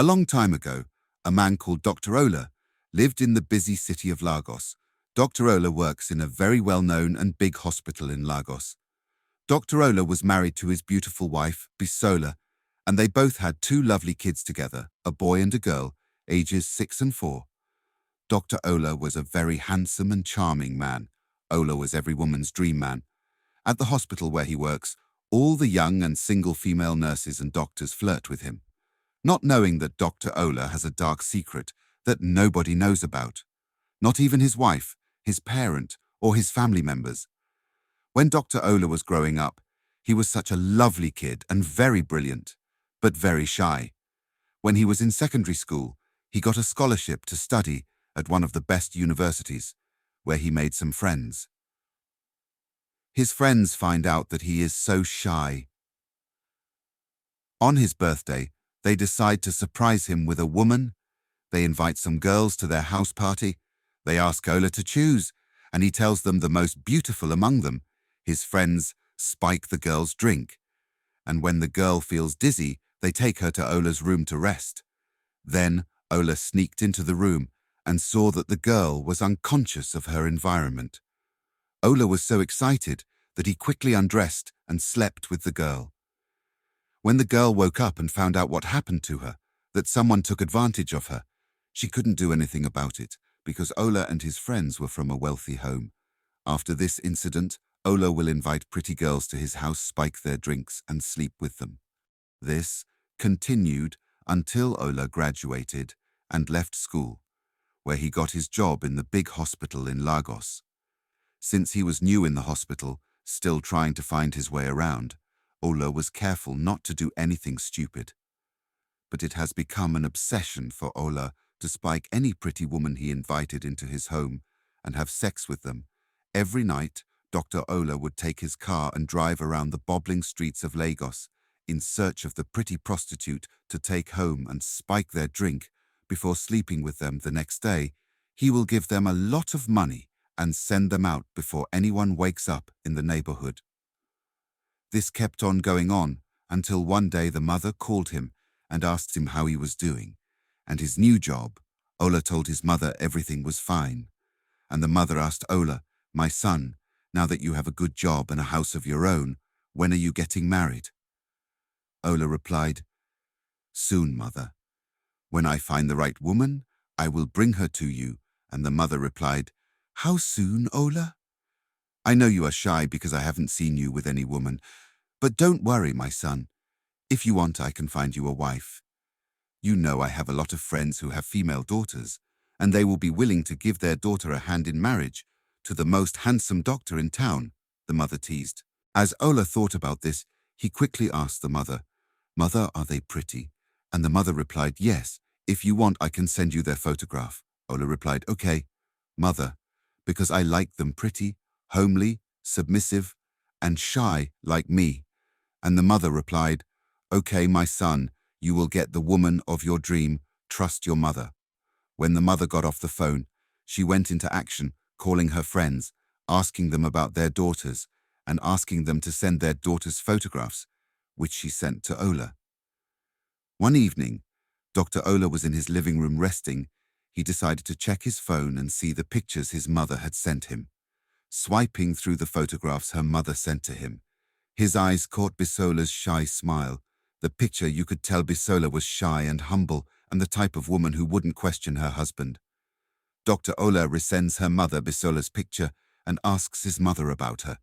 A long time ago, a man called Dr. Ola lived in the busy city of Lagos. Dr. Ola works in a very well-known and big hospital in Lagos. Dr. Ola was married to his beautiful wife, Bisola, and they both had two lovely kids together, a boy and a girl, ages 6 and 4. Dr. Ola was a very handsome and charming man. Ola was every woman's dream man. At the hospital where he works, all the young and single female nurses and doctors flirt with him, not knowing that Dr. Ola has a dark secret that nobody knows about, not even his wife, his parent, or his family members. When Dr. Ola was growing up, he was such a lovely kid and very brilliant, but very shy. When he was in secondary school, he got a scholarship to study at one of the best universities, where he made some friends. His friends find out that he is so shy. On his birthday, they decide to surprise him with a woman. They invite some girls to their house party. They ask Ola to choose, and he tells them the most beautiful among them. His friends spike the girl's drink, and when the girl feels dizzy, they take her to Ola's room to rest. Then Ola sneaked into the room and saw that the girl was unconscious of her environment. Ola was so excited that he quickly undressed and slept with the girl. When the girl woke up and found out what happened to her, that someone took advantage of her, she couldn't do anything about it because Ola and his friends were from a wealthy home. After this incident, Ola will invite pretty girls to his house, spike their drinks, and sleep with them. This continued until Ola graduated and left school, where he got his job in the big hospital in Lagos. Since he was new in the hospital, still trying to find his way around, Ola was careful not to do anything stupid. But it has become an obsession for Ola to spike any pretty woman he invited into his home and have sex with them. Every night, Dr. Ola would take his car and drive around the bobbling streets of Lagos in search of the pretty prostitute to take home and spike their drink. Before sleeping with them the next day, he will give them a lot of money and send them out before anyone wakes up in the neighborhood. This kept on going on until one day the mother called him and asked him how he was doing, and his new job. Ola told his mother everything was fine, and the mother asked Ola, "My son, now that you have a good job and a house of your own, when are you getting married?" Ola replied, "Soon, mother. When I find the right woman, I will bring her to you." And the mother replied, "How soon, Ola? I know you are shy because I haven't seen you with any woman, but don't worry, my son. If you want, I can find you a wife. You know I have a lot of friends who have female daughters, and they will be willing to give their daughter a hand in marriage to the most handsome doctor in town," the mother teased. As Ola thought about this, he quickly asked the mother, "Mother, are they pretty?" And the mother replied, "Yes, if you want, I can send you their photograph." Ola replied, "Okay, mother, because I like them pretty, homely, submissive, and shy like me." And the mother replied, "Okay, my son, you will get the woman of your dream. Trust your mother." When the mother got off the phone, she went into action, calling her friends, asking them about their daughters, and asking them to send their daughters' photographs, which she sent to Ola. One evening, Dr. Ola was in his living room resting. He decided to check his phone and see the pictures his mother had sent him. Swiping through the photographs her mother sent to him, his eyes caught Bisola's shy smile. The picture, you could tell Bisola was shy and humble and the type of woman who wouldn't question her husband. Dr. Ola resends her mother Bisola's picture and asks his mother about her.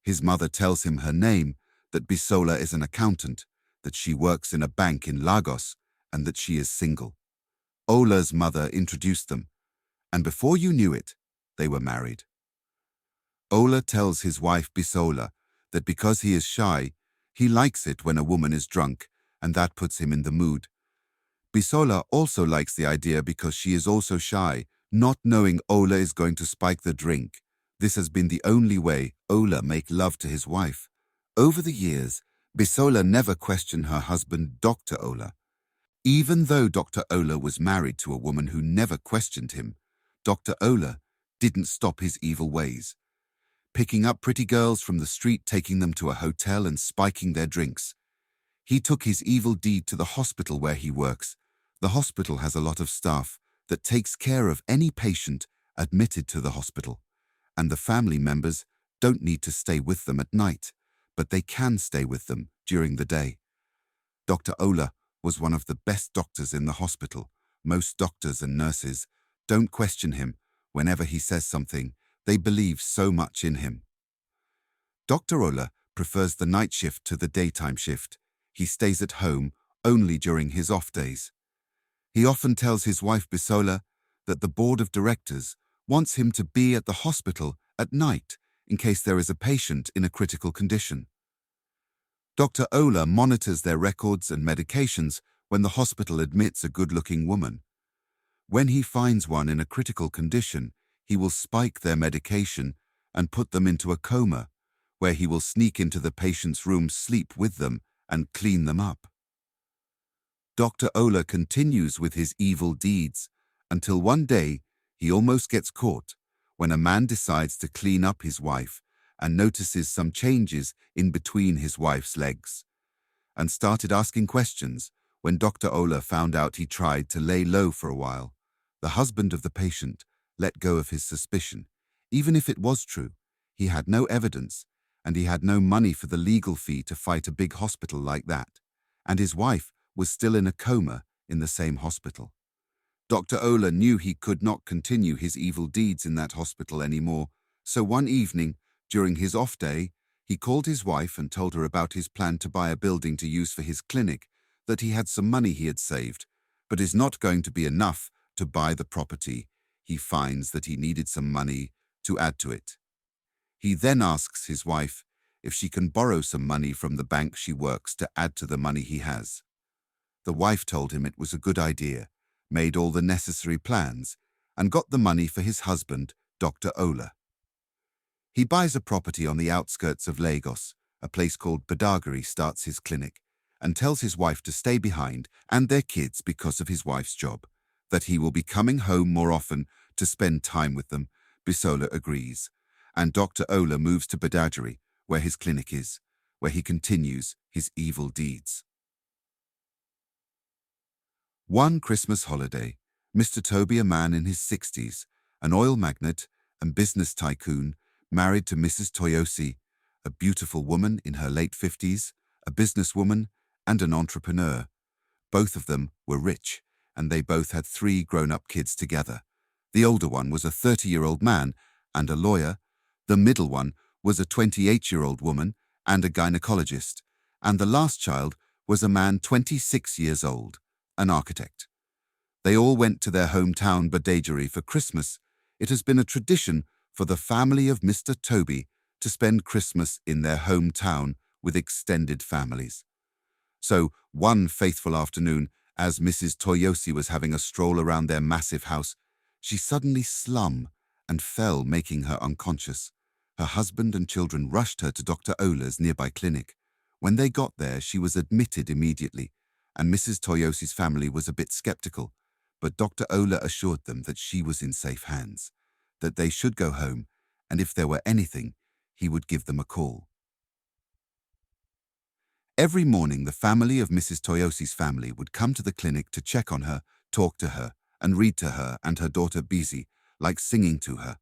His mother tells him her name, that Bisola is an accountant, that she works in a bank in Lagos, and that she is single. Ola's mother introduced them, and before you knew it, they were married. Ola tells his wife Bisola that because he is shy, he likes it when a woman is drunk, and that puts him in the mood. Bisola also likes the idea because she is also shy, not knowing Ola is going to spike the drink. This has been the only way Ola make love to his wife. Over the years, Bisola never questioned her husband, Dr. Ola. Even though Dr. Ola was married to a woman who never questioned him, Dr. Ola didn't stop his evil ways, picking up pretty girls from the street, taking them to a hotel and spiking their drinks. He took his evil deed to the hospital where he works, The hospital has a lot of staff that takes care of any patient admitted to the hospital, and the family members don't need to stay with them at night, but they can stay with them during the day. Dr. Ola was one of the best doctors in the hospital. Most doctors and nurses don't question him. Whenever he says something, they believe so much in him. Dr. Ola prefers the night shift to the daytime shift. He stays at home only during his off days. He often tells his wife Bisola that the board of directors wants him to be at the hospital at night in case there is a patient in a critical condition. Dr. Ola monitors their records and medications when the hospital admits a good-looking woman. When he finds one in a critical condition, he will spike their medication and put them into a coma, where he will sneak into the patient's room, sleep with them, and clean them up. Dr. Ola continues with his evil deeds until one day he almost gets caught when a man decides to clean up his wife and notices some changes in between his wife's legs, and started asking questions. When Dr. Ola found out, he tried to lay low for a while. The husband of the patient let go of his suspicion. Even if it was true, he had no evidence, and he had no money for the legal fee to fight a big hospital like that, and his wife was still in a coma in the same hospital. Dr. Ola knew he could not continue his evil deeds in that hospital anymore, so one evening, during his off day, he called his wife and told her about his plan to buy a building to use for his clinic, that he had some money he had saved, but is not going to be enough to buy the property. He finds that he needed some money to add to it. He then asks his wife if she can borrow some money from the bank she works to add to the money he has. The wife told him it was a good idea, made all the necessary plans, and got the money for his husband, Dr. Ola. He buys a property on the outskirts of Lagos. A place called Badagry starts his clinic, and tells his wife to stay behind and their kids because of his wife's job, that he will be coming home more often to spend time with them. Bisola agrees, and Dr. Ola moves to Badagry, where his clinic is, where he continues his evil deeds. One Christmas holiday, Mr. Toby, a man in his 60s, an oil magnate and business tycoon, married to Mrs. Toyosi, a beautiful woman in her late 50s, a businesswoman and an entrepreneur. Both of them were rich, and they both had 3 grown-up kids together. The older one was a 30-year-old man and a lawyer. The middle one was a 28-year-old woman and a gynecologist. And the last child was a man 26 years old, an architect. They all went to their hometown Badagry for Christmas. It has been a tradition for the family of Mr. Toby to spend Christmas in their hometown with extended families. So, one faithful afternoon, as Mrs. Toyosi was having a stroll around their massive house, she suddenly slumped and fell, making her unconscious. Her husband and children rushed her to Dr. Ola's nearby clinic. When they got there, she was admitted immediately, and Mrs. Toyosi's family was a bit skeptical, but Dr. Ola assured them that she was in safe hands, that they should go home, and if there were anything, he would give them a call. Every morning, the family of Mrs. Toyosi's family would come to the clinic to check on her, talk to her, and read to her and her daughter Busy, like singing to her.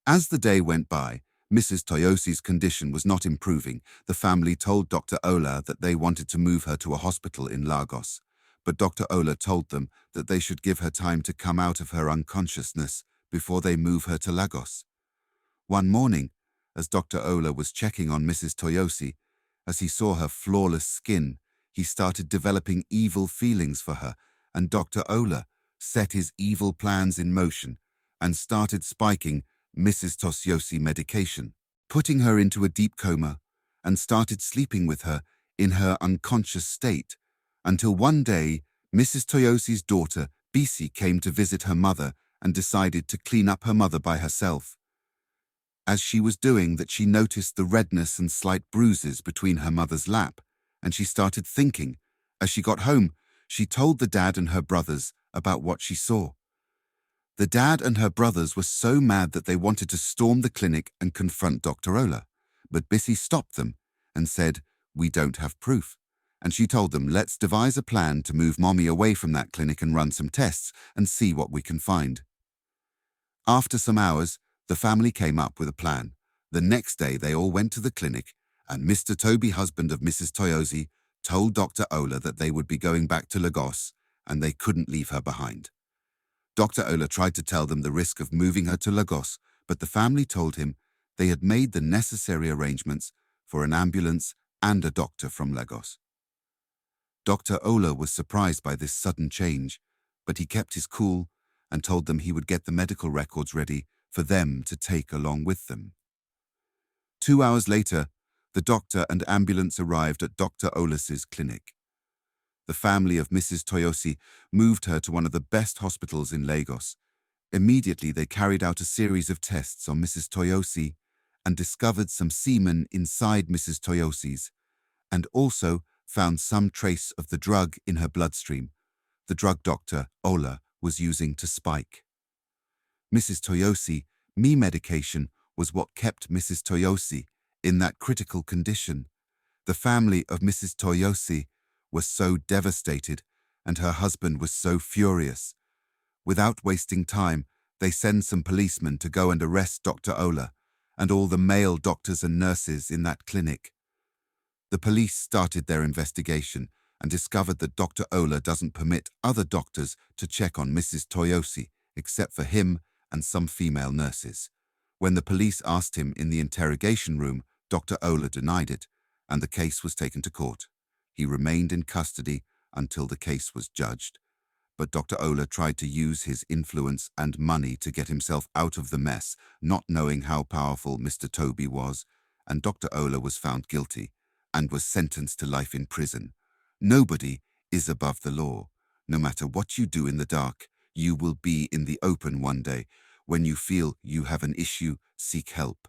As the day went by, Mrs. Toyosi's condition was not improving. The family told Dr. Ola that they wanted to move her to a hospital in Lagos, but Dr. Ola told them that they should give her time to come out of her unconsciousness before they move her to Lagos. One morning, as Dr. Ola was checking on Mrs. Toyosi, as he saw her flawless skin, he started developing evil feelings for her, and Dr. Ola set his evil plans in motion and started spiking Mrs. Toyosi medication, putting her into a deep coma, and started sleeping with her in her unconscious state, until one day Mrs. Toyosi's daughter, Bisi, came to visit her mother and decided to clean up her mother by herself. As she was doing that, she noticed the redness and slight bruises between her mother's lap, and she started thinking. As she got home, she told the dad and her brothers about what she saw. The dad and her brothers were so mad that they wanted to storm the clinic and confront Dr. Ola, but Bisi stopped them and said, "We don't have proof." And she told them, let's devise a plan to move Mommy away from that clinic and run some tests and see what we can find. After some hours, the family came up with a plan. The next day, they all went to the clinic, and Mr. Toby, husband of Mrs. Toyosi, told Dr. Ola that they would be going back to Lagos, and they couldn't leave her behind. Dr. Ola tried to tell them the risk of moving her to Lagos, but the family told him they had made the necessary arrangements for an ambulance and a doctor from Lagos. Dr. Ola was surprised by this sudden change, but he kept his cool and told them he would get the medical records ready for them to take along with them. 2 hours later, the doctor and ambulance arrived at Dr. Olas's clinic. The family of Mrs. Toyosi moved her to one of the best hospitals in Lagos. Immediately, they carried out a series of tests on Mrs. Toyosi and discovered some semen inside Mrs. Toyosi's, and also found some trace of the drug in her bloodstream the drug Dr. Ola was using to spike. Mrs. Toyosi, me medication was what kept Mrs. Toyosi in that critical condition. The family of Mrs. Toyosi was so devastated, and her husband was so furious. Without wasting time, they sent some policemen to go and arrest Dr. Ola and all the male doctors and nurses in that clinic. The police started their investigation and discovered that Dr. Ola doesn't permit other doctors to check on Mrs. Toyosi except for him and some female nurses. When the police asked him in the interrogation room, Dr. Ola denied it, and the case was taken to court. He remained in custody until the case was judged. But Dr. Ola tried to use his influence and money to get himself out of the mess, not knowing how powerful Mr. Toby was, and Dr. Ola was found guilty and was sentenced to life in prison. Nobody is above the law. No matter what you do in the dark, you will be in the open one day. When you feel you have an issue, seek help.